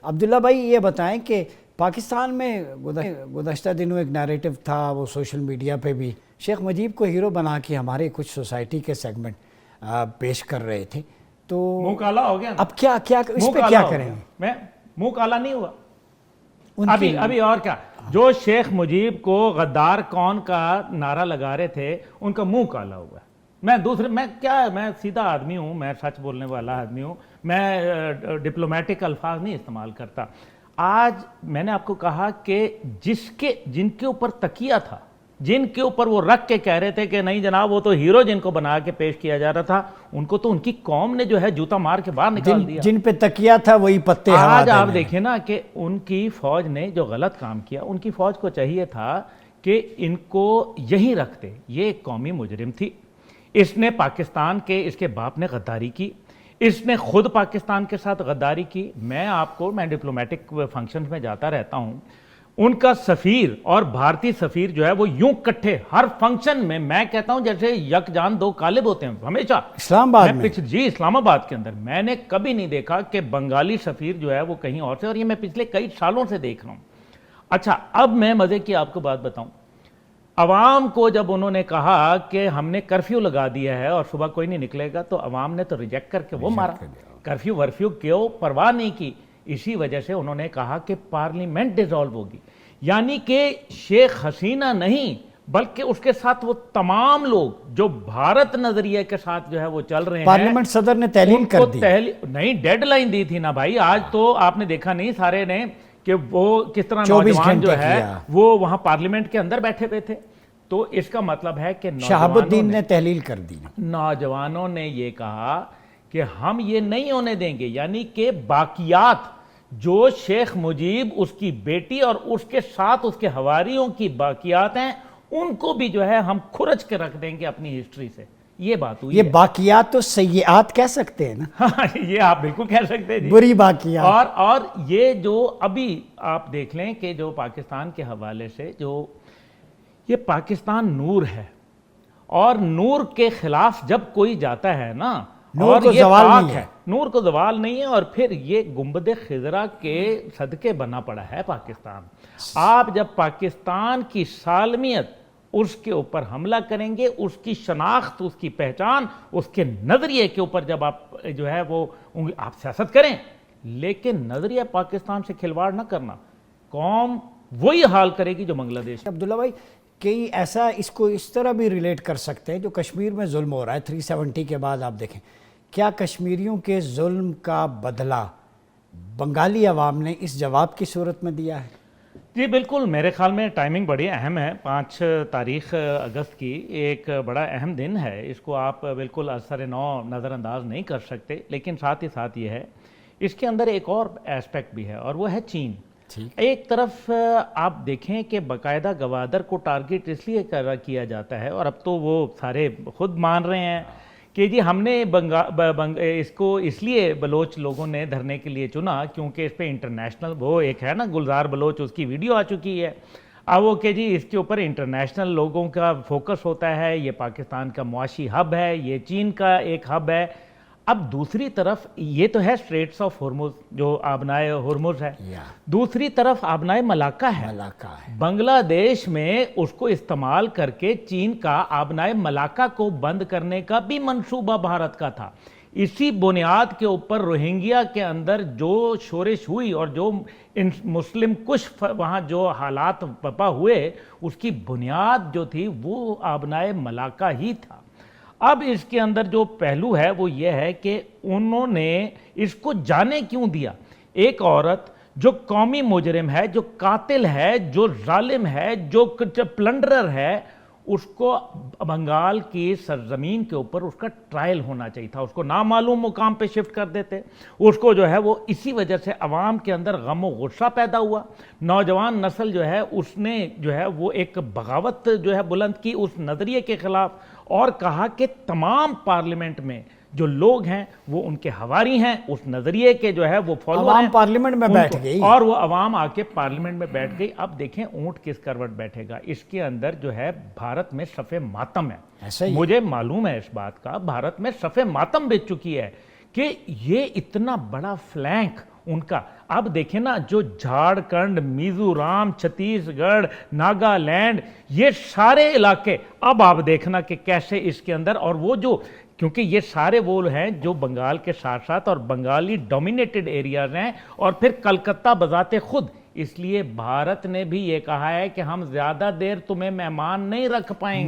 عبداللہ بھائی یہ بتائیں کہ پاکستان میں گزشتہ دنوں ایک نیریٹو تھا، وہ سوشل میڈیا پہ بھی شیخ مجیب کو ہیرو بنا کے ہمارے کچھ سوسائٹی کے سیگمنٹ پیش کر رہے تھے، تو منہ کالا ہو گیا اب کیا اس پہ کیا کریں؟ میں منہ کالا نہیں ہوا ابھی اور کیا؟ جو شیخ مجیب کو غدار کون کا نعرہ لگا رہے تھے ان کا منہ کالا ہوا ہے۔ میں سیدھا آدمی ہوں، میں سچ بولنے والا آدمی ہوں، میں ڈپلومیٹک الفاظ نہیں استعمال کرتا۔ آج میں نے آپ کو کہا کہ جن کے اوپر تکیہ تھا، جن کے اوپر وہ رکھ کے کہہ رہے تھے کہ نہیں جناب وہ تو ہیرو جن کو بنا کے پیش کیا جا رہا تھا، ان کو تو ان کی قوم نے جو ہے جوتا مار کے باہر نکال دیا۔ جن پہ تکیہ تھا وہی پتے ہوا آج آپ دیکھیں نا کہ ان کی فوج نے جو غلط کام کیا، ان کی فوج کو چاہیے تھا کہ ان کو یہیں رکھتے۔ یہ ایک قومی مجرم تھی، اس نے پاکستان کے، اس کے باپ نے غداری کی، اس نے خود پاکستان کے ساتھ غداری کی۔ میں ڈپلومیٹک فنکشنز میں جاتا رہتا ہوں، ان کا سفیر اور بھارتی سفیر جو ہے وہ یوں کٹھے ہر فنکشن میں کہتا ہوں جیسے یک جان دو قالب ہوتے ہیں ہمیشہ۔ اسلام آباد میں جی اسلام آباد کے اندر میں نے کبھی نہیں دیکھا کہ بنگالی سفیر جو ہے وہ کہیں اور سے، اور یہ میں پچھلے کئی سالوں سے دیکھ رہا ہوں۔ اچھا اب میں مزے کی آپ کو بات بتاؤں، عوام کو جب انہوں نے کہا کہ ہم نے کرفیو لگا دیا ہے اور صبح کوئی نہیں نکلے گا، تو عوام نے تو ریجیکٹ کر کے وہ مارا، کرفیو ورفیو کیوں پرواہ نہیں کی۔ اسی وجہ سے انہوں نے کہا کہ پارلیمنٹ ڈیزالو ہوگی، یعنی کہ شیخ حسینہ نہیں بلکہ اس کے ساتھ وہ تمام لوگ جو بھارت نظریے کے ساتھ جو ہے وہ چل رہے ہیں۔ پارلیمنٹ صدر نے تحلیل کر دی، نہیں ڈیڈ لائن دی تھی نا بھائی، آج تو آپ نے دیکھا نہیں سارے نے کہ وہ کس طرح نوجوان جو ہے وہ وہاں پارلیمنٹ کے اندر بیٹھے ہوئے تھے۔ تو اس کا مطلب ہے کہ شہاب الدین نے تحلیل کر دی، نوجوانوں نے یہ کہا کہ ہم یہ نہیں ہونے دیں گے، یعنی کہ باقیات جو شیخ مجیب، اس کی بیٹی اور اس کے ساتھ اس کے حواریوں کی باقیات ہیں، ان کو بھی جو ہے ہم کھرچ کے رکھ دیں گے اپنی ہسٹری سے۔ یہ بات ہوئی، یہ باقیات تو سیئات کہہ سکتے ہیں نا، یہ آپ بالکل کہہ سکتے ہیں، بری باقیات۔ اور یہ جو ابھی آپ دیکھ لیں کہ جو پاکستان کے حوالے سے جو یہ پاکستان نور ہے، اور نور کے خلاف جب کوئی جاتا ہے نا، نور کو زوال نہیں ہے، نور کو زوال نہیں ہے، اور پھر یہ گنبد خضرا کے صدقے بنا پڑا ہے پاکستان۔ آپ جب پاکستان کی سالمیت اس کے اوپر حملہ کریں گے، اس کی شناخت، اس کی پہچان، اس کے نظریے کے اوپر جب آپ جو ہے وہ آپ سیاست کریں، لیکن نظریہ پاکستان سے کھلواڑ نہ کرنا، قوم وہی حال کرے گی جو بنگلہ دیش۔ عبداللہ بھائی کئی ایسا اس کو اس طرح بھی ریلیٹ کر سکتے ہیں، جو کشمیر میں ظلم ہو رہا ہے 370 کے بعد، آپ دیکھیں کیا کشمیریوں کے ظلم کا بدلہ بنگالی عوام نے اس جواب کی صورت میں دیا ہے؟ جی بالکل، میرے خیال میں ٹائمنگ بڑی اہم ہے، 5 تاریخ اگست کی ایک بڑا اہم دن ہے، اس کو آپ بالکل اثر نو نظر انداز نہیں کر سکتے۔ لیکن ساتھ ہی ساتھ یہ ہے اس کے اندر ایک اور ایسپیکٹ بھی ہے، اور وہ ہے چین۔ ایک طرف آپ دیکھیں کہ باقاعدہ گوادر کو ٹارگٹ اس لیے کیا جاتا ہے، اور اب تو وہ سارے خود مان رہے ہیں کہ جی ہم نے اس کو اس لیے بلوچ لوگوں نے دھرنے کے لیے چنا کیونکہ اس پہ انٹرنیشنل وہ ایک ہے نا گلزار بلوچ، اس کی ویڈیو آ چکی ہے، اب وہ کہ جی اس کے اوپر انٹرنیشنل لوگوں کا فوکس ہوتا ہے، یہ پاکستان کا معاشی ہب ہے، یہ چین کا ایک ہب ہے۔ اب دوسری طرف یہ تو ہے اسٹریٹس آف ہرمز جو آبنائے ہرمز ہے، دوسری طرف آبنائے ملاکا ہے۔ بنگلہ دیش میں اس کو استعمال کر کے چین کا آبنائے ملاکا کو بند کرنے کا بھی منصوبہ بھارت کا تھا۔ اسی بنیاد کے اوپر روہنگیا کے اندر جو شورش ہوئی اور جو مسلم کش وہاں جو حالات پپا ہوئے، اس کی بنیاد جو تھی وہ آبنائے ملاکا ہی تھا۔ اب اس کے اندر جو پہلو ہے وہ یہ ہے کہ انہوں نے اس کو جانے کیوں دیا؟ ایک عورت جو قومی مجرم ہے، جو قاتل ہے، جو ظالم ہے، جو پلنڈرر ہے، اس کو بنگال کی سرزمین کے اوپر اس کا ٹرائل ہونا چاہیے تھا، اس کو نامعلوم مقام پہ شفٹ کر دیتے، اس کو جو ہے وہ اسی وجہ سے عوام کے اندر غم و غصہ پیدا ہوا، نوجوان نسل جو ہے اس نے جو ہے وہ ایک بغاوت جو ہے بلند کی اس نظریے کے خلاف، اور کہا کہ تمام پارلیمنٹ میں جو لوگ ہیں وہ ان کے حواری ہیں، اس نظریے کے جو ہے وہ فالوور ہیں، عوام پارلیمنٹ میں بیٹھ گئی، اور وہ عوام آ کے پارلیمنٹ میں بیٹھ گئی۔ اب دیکھیں اونٹ کس کروٹ بیٹھے گا، اس کے اندر جو ہے بھارت میں صف ماتم ہے، مجھے معلوم ہے اس بات کا، بھارت میں صف ماتم بچ چکی ہے کہ یہ اتنا بڑا فلینک ان کا، اب دیکھیں نا جو جھارکھنڈ، میزورام، چھتیس گڑھ، ناگالینڈ، یہ سارے علاقے اب آپ دیکھنا کہ کیسے اس کے اندر، اور وہ جو کیونکہ یہ سارے وہ ہیں جو بنگال کے ساتھ ساتھ اور بنگالی ڈومینیٹڈ ایریاز ہیں، اور پھر کلکتہ بذات خود، اس لیے بھارت نے بھی یہ کہا ہے کہ ہم زیادہ دیر تمہیں مہمان نہیں رکھ پائیں گے.